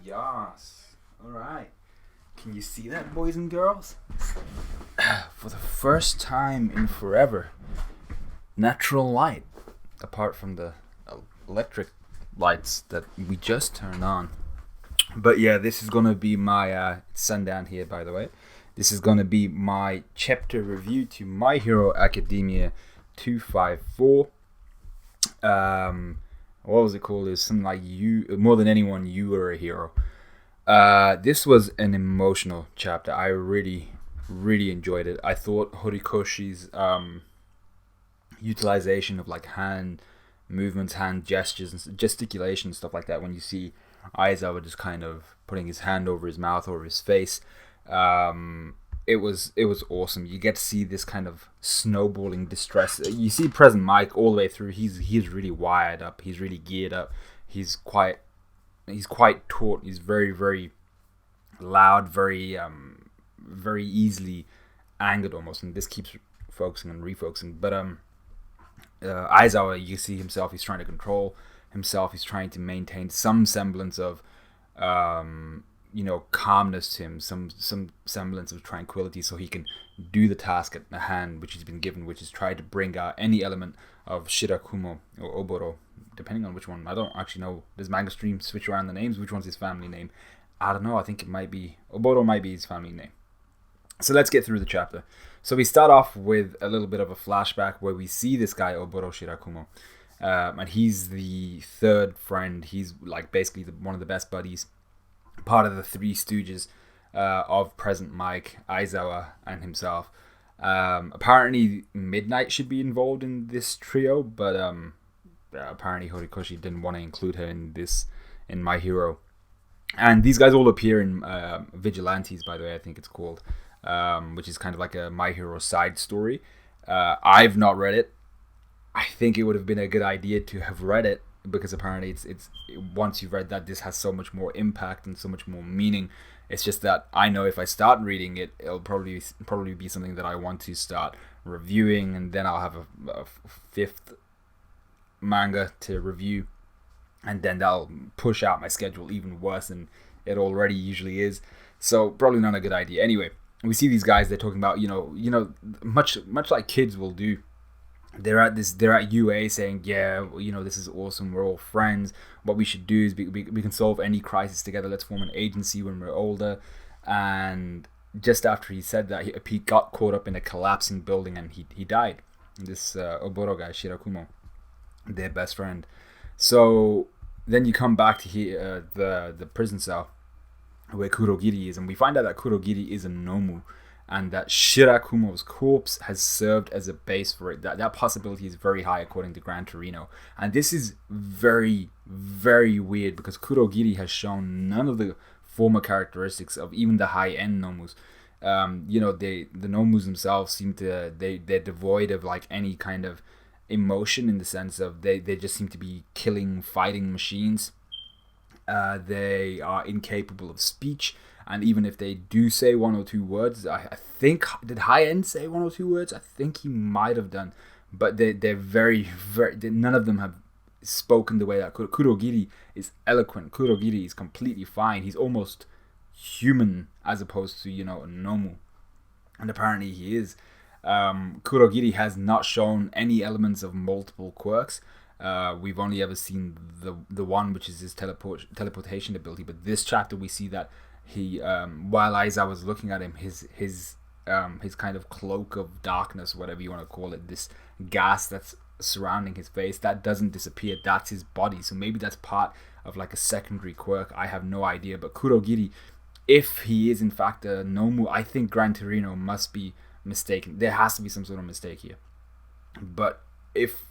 Yes. Alright. Can you see that, boys and girls? For the first time in forever, natural light, apart from the electric lights that we just turned on. But yeah, this is going to be my sundown here, by the way. This is going to be my chapter review to My Hero Academia 254. What was it called? It's something like more than anyone, you are a hero. This was an emotional chapter. I really enjoyed it. I thought Horikoshi's utilization of like hand movements, hand gestures, and gesticulation, stuff like that. When you see Aizawa just kind of putting his hand over his mouth or his face, it was awesome. You get to see this kind of snowballing distress. You see present Mike all the way through. He's really wired up. He's really geared up. He's quite taut. He's very loud, very easily angered almost. And this keeps focusing and refocusing. But Aizawa, you see himself. He's trying to control himself. He's trying to maintain some semblance of calmness to him, some semblance of tranquility, so he can do the task at hand which he's been given, which is try to bring out any element of Shirakumo or Oboro, depending on which one. I don't actually know. Does Manga Stream switch around the names? Which one's his family name? I don't know. I think it might be Oboro, might be his family name. So let's get through the chapter. So we start off with a little bit of a flashback where we see this guy Oboro Shirakumo, and he's the third friend. He's like basically one of the best buddies, part of the Three Stooges of present Mike, Aizawa, and himself. Apparently Midnight should be involved in this trio, but apparently Horikoshi didn't want to include her in My Hero. And these guys all appear in Vigilantes, by the way, I think it's called, which is kind of like a My Hero side story. I've not read it. I think it would have been a good idea to have read it, because apparently it's once you've read that, this has so much more impact and so much more meaning. It's just that I know if I start reading it, it'll probably be something that I want to start reviewing, and then I'll have a fifth manga to review, and then that'll push out my schedule even worse than it already usually is. So probably not a good idea. Anyway, we see these guys. They're talking about much like kids will do. They're at UA saying, yeah, this is awesome. We're all friends. What we should do is we can solve any crisis together. Let's form an agency when we're older. And just after he said that, he got caught up in a collapsing building and he died. This Oboro guy, Shirakumo, their best friend. So then you come back to the prison cell where Kurogiri is, and we find out that Kurogiri is a Nomu, and that Shirakumo's corpse has served as a base for it. That possibility is very high according to Gran Torino. And this is very weird, because Kurogiri has shown none of the former characteristics of even the high-end Nomus. The Nomus themselves seem to, they're devoid of like any kind of emotion, in the sense of they just seem to be fighting machines. They are incapable of speech. And even if they do say one or two words, I think, did High End say one or two words? I think he might have done. But they're very, none of them have spoken the way that Kurogiri is eloquent. Kurogiri is completely fine. He's almost human as opposed to, a Nomu. And apparently he is. Kurogiri has not shown any elements of multiple quirks. We've only ever seen the one, which is his teleportation ability. But this chapter we see that he, while Aizawa was looking at him, his kind of cloak of darkness, whatever you want to call it, this gas that's surrounding his face, that doesn't disappear. That's his body. So maybe that's part of like a secondary quirk. I have no idea. But Kurogiri, if he is in fact a Nomu, I think Gran Torino must be mistaken. There has to be some sort of mistake here. But if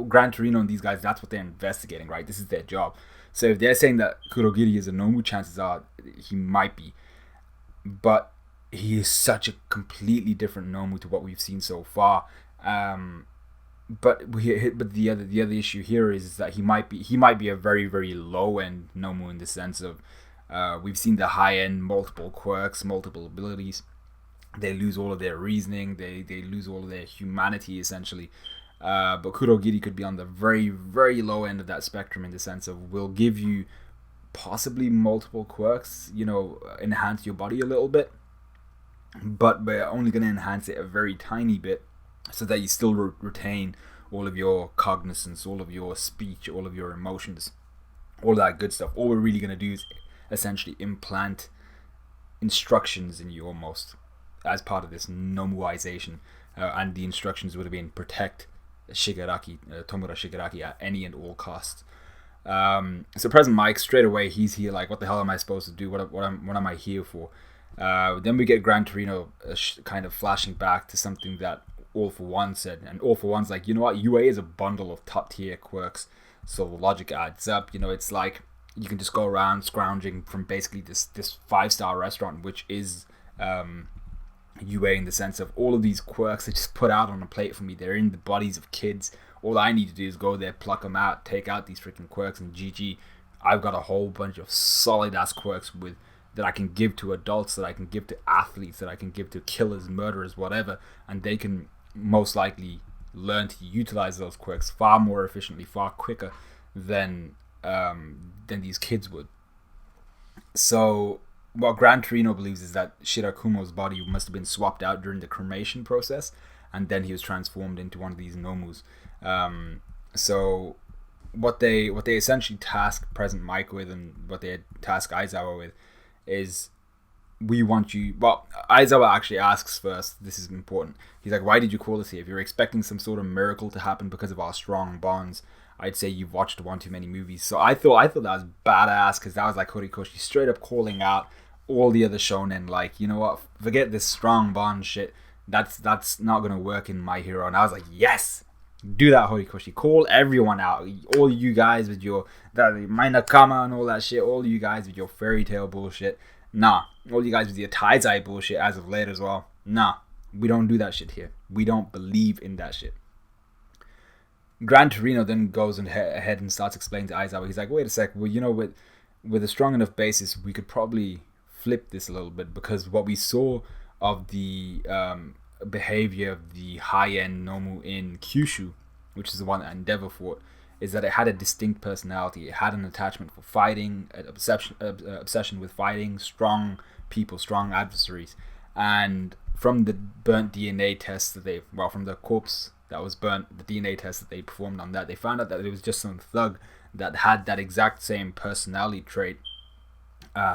Gran Torino and these guys, that's what they're investigating, right? This is their job. So if they're saying that Kurogiri is a Nomu, chances are he might be. But he is such a completely different Nomu to what we've seen so far. But the other issue here is that he might be a very low end Nomu, in the sense of we've seen the high end, multiple quirks, multiple abilities. They lose all of their reasoning. They lose all of their humanity, essentially. But Kurogiri could be on the very low end of that spectrum, in the sense of we'll give you possibly multiple quirks, enhance your body a little bit, but we're only going to enhance it a very tiny bit so that you still retain all of your cognizance, all of your speech, all of your emotions, all that good stuff. All we're really going to do is essentially implant instructions in you almost as part of this nomuization. And the instructions would have been protect Shigaraki, Tomura Shigaraki, at any and all costs. So President Mike, straight away, he's here like, what the hell am I supposed to do? What am I here for? Then we get Gran Torino kind of flashing back to something that All For One said. And All For One's like, you know what? UA is a bundle of top tier quirks. So the logic adds up. It's like you can just go around scrounging from basically this 5-star restaurant, which is UA, in the sense of all of these quirks they just put out on a plate for me. They're in the bodies of kids. All I need to do is go there, pluck them out, take out these freaking quirks, and GG. I've got a whole bunch of solid ass quirks that I can give to adults, that I can give to athletes, that I can give to killers, murderers, whatever, and they can most likely learn to utilize those quirks far more efficiently, far quicker than these kids would. So what Gran Torino believes is that Shirakumo's body must have been swapped out during the cremation process, and then he was transformed into one of these nomus. So what they essentially task President Mike with, and what they task Aizawa with, is, we want you... Well, Aizawa actually asks first, this is important. He's like, why did you call us here? If you're expecting some sort of miracle to happen because of our strong bonds, I'd say you've watched one too many movies. So I thought that was badass, because that was like Horikoshi straight up calling out all the other shonen, like, you know what, forget this strong bond shit. That's not gonna work in My Hero. And I was like, yes, do that, Horikoshi. Call everyone out. All you guys with your my nakama and all that shit. All you guys with your fairy tale bullshit. Nah. All you guys with your Taizai bullshit as of late as well. Nah. We don't do that shit here. We don't believe in that shit. Gran Torino then goes ahead and starts explaining to Aizawa. He's like, wait a sec. Well, with a strong enough basis, we could probably flip this a little bit, because what we saw of the behavior of the high-end Nomu in Kyushu, which is the one that Endeavor fought, is that it had a distinct personality. It had an attachment for fighting, an obsession with fighting, strong people, strong adversaries. And from the burnt DNA test from the corpse that was burnt, the DNA test that they performed on that, they found out that it was just some thug that had that exact same personality trait,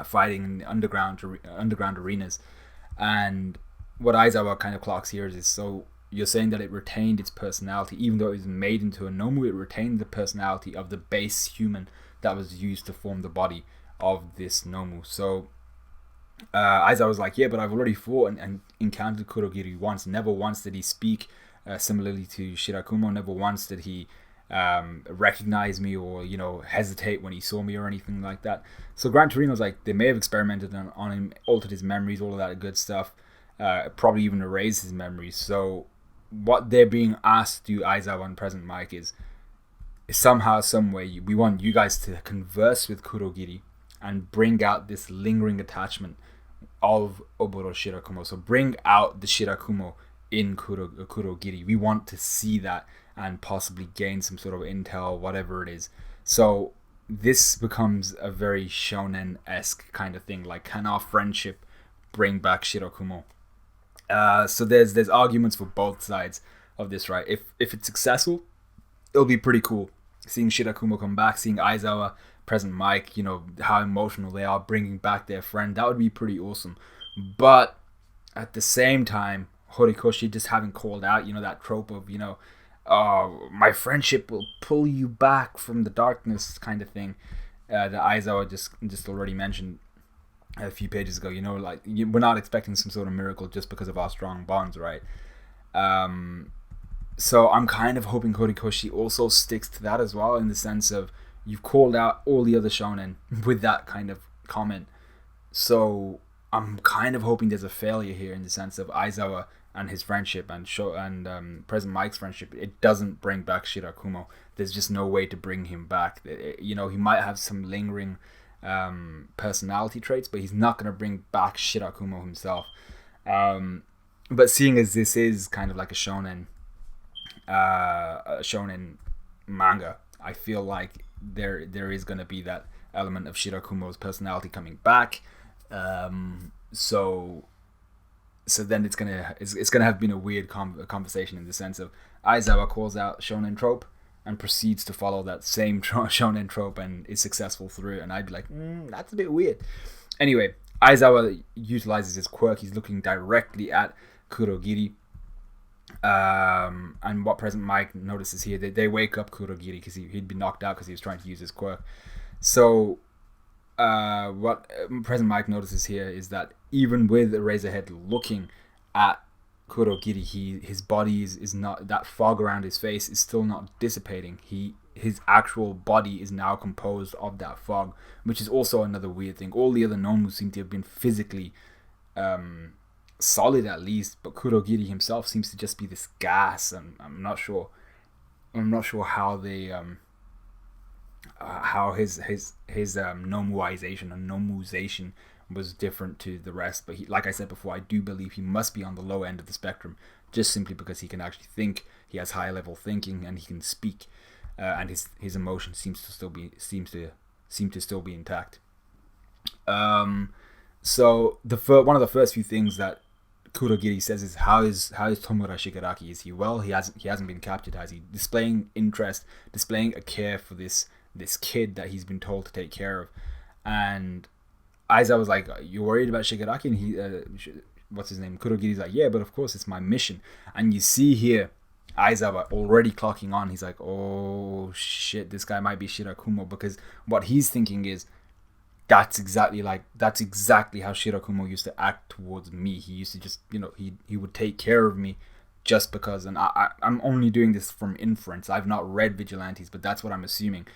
fighting in the underground arenas. And what Aizawa kind of clocks here is, so you're saying that it retained its personality, even though it was made into a Nomu, it retained the personality of the base human that was used to form the body of this Nomu. So Aizawa was like, yeah, but I've already fought and encountered Kurogiri once. Never once did he speak similarly to Shirakumo. Never once did he recognize me or hesitate when he saw me or anything like that. So Gran Torino's like, they may have experimented on him, altered his memories, all of that good stuff, probably even erased his memories. So what they're being asked to do, Aizawa and President Mike, is somehow, some way, we want you guys to converse with Kurogiri and bring out this lingering attachment of Oboro Shirakumo. So bring out the Shirakumo in Kurogiri. We want to see that and possibly gain some sort of intel, whatever it is. So this becomes a very shonen-esque kind of thing. Like, can our friendship bring back Shirakumo? So there's arguments for both sides of this, right? If it's successful, it'll be pretty cool. Seeing Shirakumo come back, seeing Aizawa, President Mike, how emotional they are bringing back their friend. That would be pretty awesome. But at the same time, Horikoshi just having called out, that trope of, my friendship will pull you back from the darkness kind of thing, that Aizawa just already mentioned a few pages ago. We're not expecting some sort of miracle just because of our strong bonds, right? So I'm kind of hoping Horikoshi also sticks to that as well, in the sense of, you've called out all the other shonen with that kind of comment. So I'm kind of hoping there's a failure here, in the sense of Aizawa and his friendship and President Mike's friendship. It doesn't bring back Shirakumo. There's just no way to bring him back. He might have some lingering personality traits, but he's not going to bring back Shirakumo himself. But seeing as this is kind of like a shonen manga, I feel like there is going to be that element of Shirakumo's personality coming back. So then it's gonna have been a weird conversation in the sense of Aizawa calls out shonen trope and proceeds to follow that same shonen trope and is successful through it, and I'd be like, that's a bit weird. Anyway, Aizawa utilizes his quirk. He's looking directly at Kurogiri. And what President Mike notices here, they wake up Kurogiri because he'd been knocked out because he was trying to use his quirk. So what President Mike notices here is that even with Eraserhead looking at Kurogiri, his body is not, that fog around his face is still not dissipating. His actual body is now composed of that fog, which is also another weird thing. All the other Nomu seem to have been physically solid at least, but Kurogiri himself seems to just be this gas, and I'm not sure how they how his Nomuization and Nomuzation was different to the rest. But like I said before, I do believe he must be on the low end of the spectrum, just simply because he can actually think, he has high level thinking, and he can speak, and his emotion seems to still be intact. So one of the first few things that Kurogiri says is, how is Tomura Shigaraki? Is he well? He hasn't been captured, has he? Displaying interest, displaying a care for this kid that he's been told to take care of. And Aizawa was like, "You're worried about Shigaraki?" And he, what's his name? Kurogiri's like, "Yeah, but of course it's my mission." And you see here Aizawa already clocking on. He's like, "Oh shit, this guy might be Shirakumo," because what he's thinking is, that's exactly how Shirakumo used to act towards me. He used to just, he would take care of me just because. And I'm only doing this from inference. I've not read Vigilantes, but that's what I'm assuming.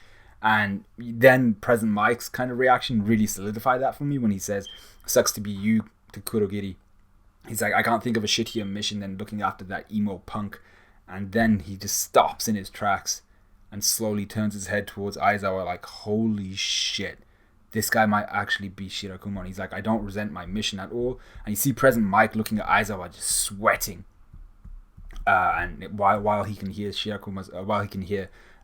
And then President Mike's kind of reaction really solidified that for me when he says, "Sucks to be you," to Kurogiri. He's like, "I can't think of a shittier mission than looking after that emo punk." And then he just stops in his tracks and slowly turns his head towards Aizawa like, holy shit, this guy might actually be Shirakumo. And he's like, "I don't resent my mission at all." And you see President Mike looking at Aizawa just sweating. And while he can hear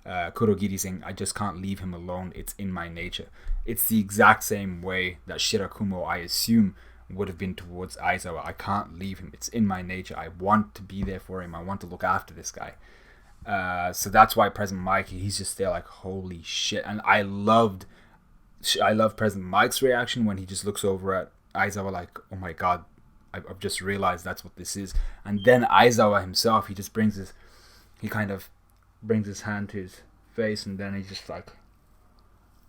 Kurogiri saying, "I just can't leave him alone. It's in my nature." It's the exact same way that Shirakumo, I assume, would have been towards Aizawa. I can't leave him. It's in my nature. I want to be there for him. I want to look after this guy. So that's why President Mike, he's just there like, holy shit. And I love President Mike's reaction when he just looks over at Aizawa like, "Oh my god, I've just realized that's what this is." And then Aizawa himself, he kind of brings his hand to his face, and then he's just like,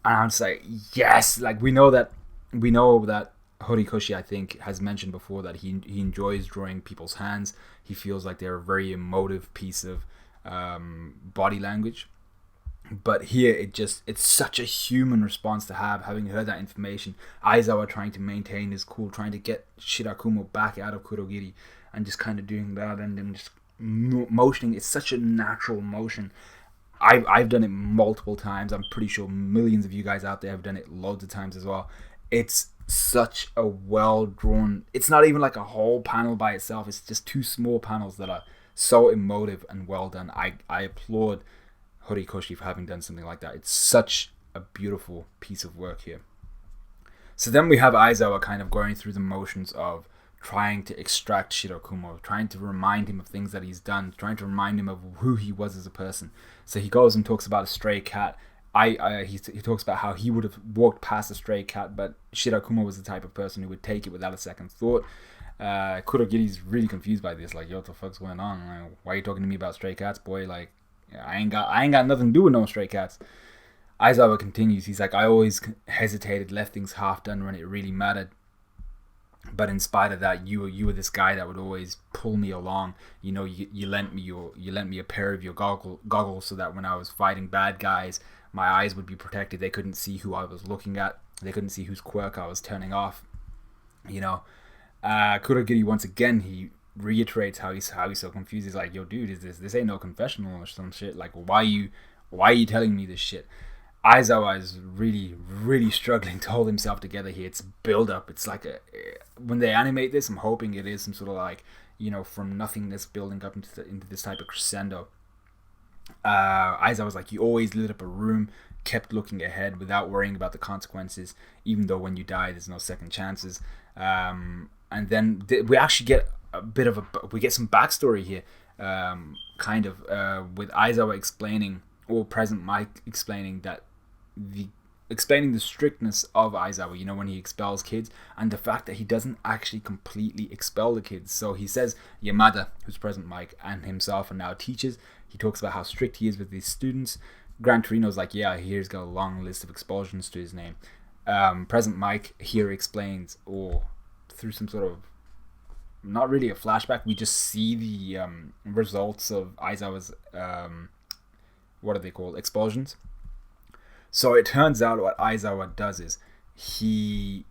and I'm just like, yes. Like, we know that Horikoshi, I think, has mentioned before that he enjoys drawing people's hands. He feels like they're a very emotive piece of body language. But here, it's such a human response to having heard that information. Aizawa trying to maintain his cool, trying to get Shirakumo back out of Kurogiri, and just kind of doing that, and then just motioning. It's such a natural motion. I've done it multiple times. I'm pretty sure millions of you guys out there have done it loads of times as well. It's such a well drawn. It's not even like a whole panel by itself. It's just two small panels that are so emotive and well done. I applaud Horikoshi for having done something like that. It's such a beautiful piece of work here. So then we have Aizawa kind of going through the motions of trying to extract Shirakumo, trying to remind him of things that he's done, trying to remind him of who he was as a person. So he goes and talks about a stray cat. He talks about how he would have walked past a stray cat, but Shirakumo was the type of person who would take it without a second thought. Kurogiri's really confused by this, like, "Yo, what the fuck's going on? Like, why are you talking to me about stray cats, boy? Like, I ain't got nothing to do with no stray cats." Aizawa continues. He's like, "I always hesitated, left things half done when it really mattered. But in spite of that, you were this guy that would always pull me along. You lent me a pair of your goggles so that when I was fighting bad guys, my eyes would be protected. They couldn't see who I was looking at. They couldn't see whose quirk I was turning off. Kurogiri, once again, he reiterates how he's so confused. He's like, "Yo, dude, is this ain't no confessional or some shit? Like, why are you telling me this shit?" Aizawa is really, really struggling to hold himself together here. It's build up. It's like when they animate this, I'm hoping it is some sort of like, from nothingness building up into this type of crescendo. Aizawa's like, you always lit up a room, kept looking ahead without worrying about the consequences, even though when you die, there's no second chances. And then we actually get we get some backstory here, kind of, with Aizawa explaining, or Present Mike explaining the strictness of Aizawa, when he expels kids, and the fact that he doesn't actually completely expel the kids. So he says Yamada, who's Present Mike, and himself are now teachers. He talks about how strict he is with these students. Gran Torino's like, yeah, here's got a long list of expulsions to his name. Present Mike here explains, or through some sort of, not really a flashback, we just see the results of Aizawa's, what are they called, expulsions. So it turns out what Aizawa does is he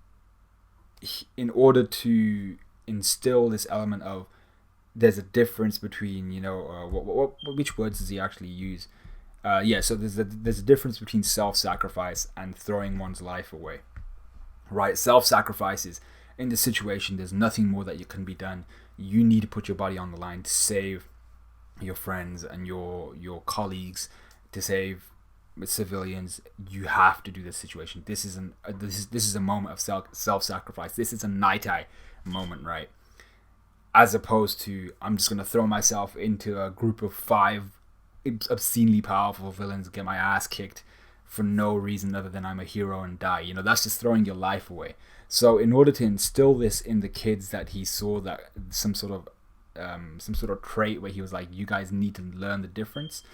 in order to instill this element of there's a difference between, which words does he actually use? So there's a difference between self-sacrifice and throwing one's life away, right? Self-sacrifice is, in this situation, there's nothing more that can be done. You need to put your body on the line to save your friends and your colleagues, to save civilians. You have to do this situation. This is a moment of self-sacrifice. This is a Nightai moment, right? As opposed to, I'm just gonna throw myself into a group of 5 obscenely powerful villains, get my ass kicked for no reason other than I'm a hero and die. That's just throwing your life away. So in order to instill this in the kids, that he saw that some sort of trait where he was like, you guys need to learn the difference.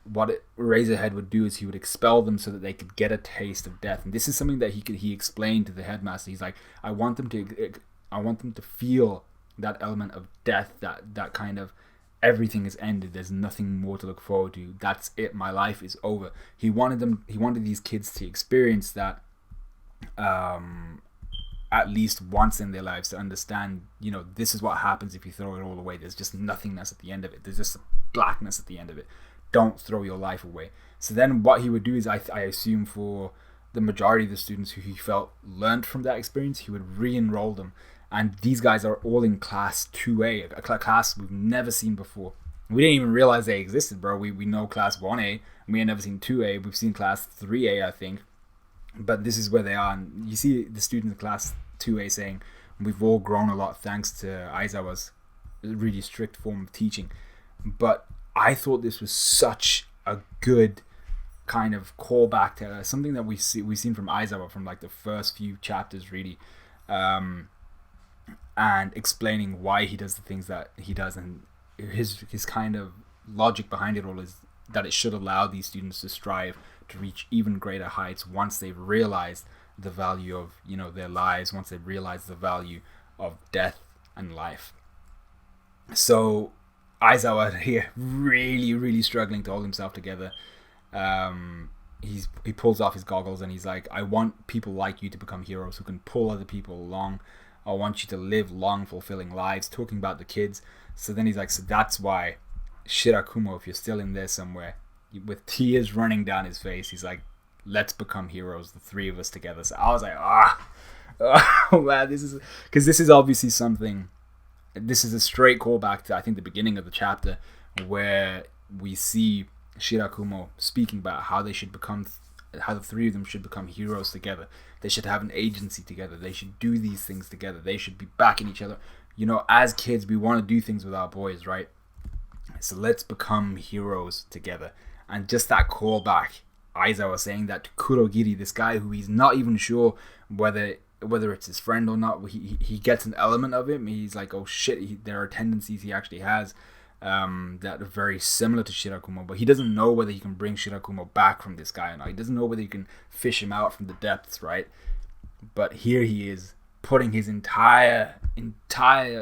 What Razorhead would do is he would expel them so that they could get a taste of death. And this is something that he explained to the headmaster. He's like, I want them to feel that element of death, that kind of, everything is ended, there's nothing more to look forward to, that's it, my life is over. He wanted these kids to experience that, at least once in their lives, to understand, this is what happens if you throw it all away. There's just nothingness at the end of it. There's just blackness at the end of it. Don't throw your life away. So then what he would do is, I assume for the majority of the students who he felt learned from that experience, he would re-enroll them. And these guys are all in class 2A, a class we've never seen before. We didn't even realize they existed, bro. We know class 1A. We ain't never seen 2A. We've seen class 3A, I think. But this is where they are. And you see the students in class 2A saying, we've all grown a lot thanks to Aizawa's really strict form of teaching. But I thought this was such a good kind of callback to something that we've seen from Aizawa from like the first few chapters, really. And explaining why he does the things that he does, and his kind of logic behind it all is that it should allow these students to strive to reach even greater heights once they've realized the value of their lives, once they've realized the value of death and life. So Aizawa here really, really struggling to hold himself together. He pulls off his goggles and he's like, I want people like you to become heroes who can pull other people along. I want you to live long, fulfilling lives, talking about the kids. So then he's like, so that's why Shirakumo, if you're still in there somewhere, with tears running down his face, he's like, let's become heroes, the 3 of us together. So I was like, oh man, this is obviously something, this is a straight callback to, I think, the beginning of the chapter, where we see Shirakumo speaking about how they should become, how the 3 of them should become heroes together. They should have an agency together. They should do these things together. They should be backing each other. As kids, we want to do things with our boys, right? So let's become heroes together. And just that callback, Aizawa saying that to Kurogiri, this guy who he's not even sure whether it's his friend or not. He gets an element of him. He's like, oh shit, there are tendencies he actually has that are very similar to Shirakumo, but he doesn't know whether he can bring Shirakumo back from this guy or not. He doesn't know whether he can fish him out from the depths, right? But here he is putting his entire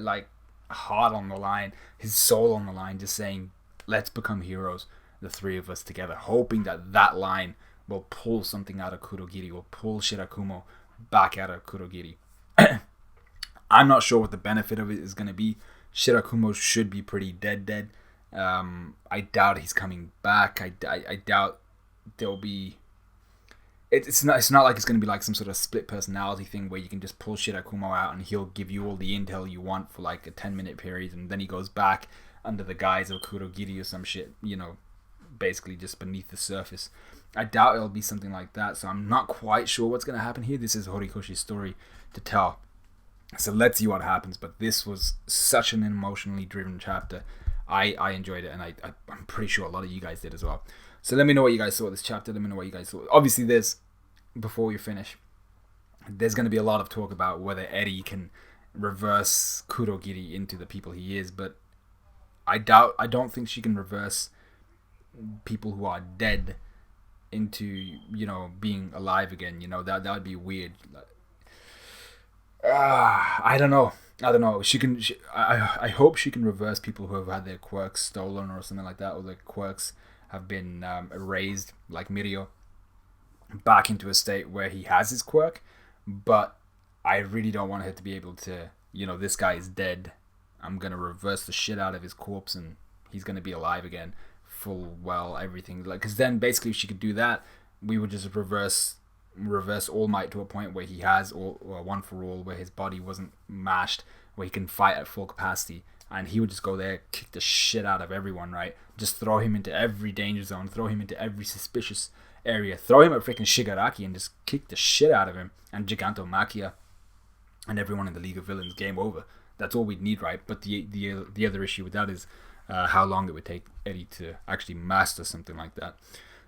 like heart on the line, his soul on the line, just saying, let's become heroes, the 3 of us together, hoping that line will pull something out of Kurogiri, will pull Shirakumo back out of Kurogiri. I'm not sure what the benefit of it is going to be. Shirakumo should be pretty dead. I doubt he's coming back. I doubt there'll be... It's not like it's going to be like some sort of split personality thing where you can just pull Shirakumo out and he'll give you all the intel you want for like a 10-minute period, and then he goes back under the guise of Kurogiri or some shit, basically just beneath the surface. I doubt it'll be something like that, so I'm not quite sure what's going to happen here. This is Horikoshi's story to tell, so let's see what happens. But this was such an emotionally driven chapter. I enjoyed it, and I'm pretty sure a lot of you guys did as well. So let me know what you guys thought of this chapter. Let me know what you guys thought. Obviously, before we finish, there's going to be a lot of talk about whether Eri can reverse Kurogiri into the people he is, but I don't think she can reverse people who are dead into, being alive again. That would be weird. I don't know. I hope she can reverse people who have had their quirks stolen or something like that, or their quirks have been erased, like Mirio, back into a state where he has his quirk. But I really don't want her to be able to, this guy is dead, I'm gonna reverse the shit out of his corpse and he's gonna be alive again, full well, everything. Like, because then basically if she could do that, we would just reverse All Might to a point where he has one for all, where his body wasn't mashed, where he can fight at full capacity, and he would just go there, kick the shit out of everyone, right? Just throw him into every danger zone, throw him into every suspicious area, throw him at freaking Shigaraki and just kick the shit out of him, and Gigantomachia and everyone in the League of Villains, game over. That's all we'd need, right? But the other issue with that is how long it would take Eddie to actually master something like that.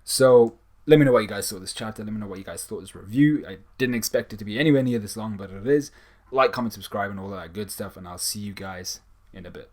So let me know what you guys thought of this chapter. Let me know what you guys thought of this review. I didn't expect it to be anywhere near this long, but it is. Like, comment, subscribe, and all that good stuff, and I'll see you guys in a bit.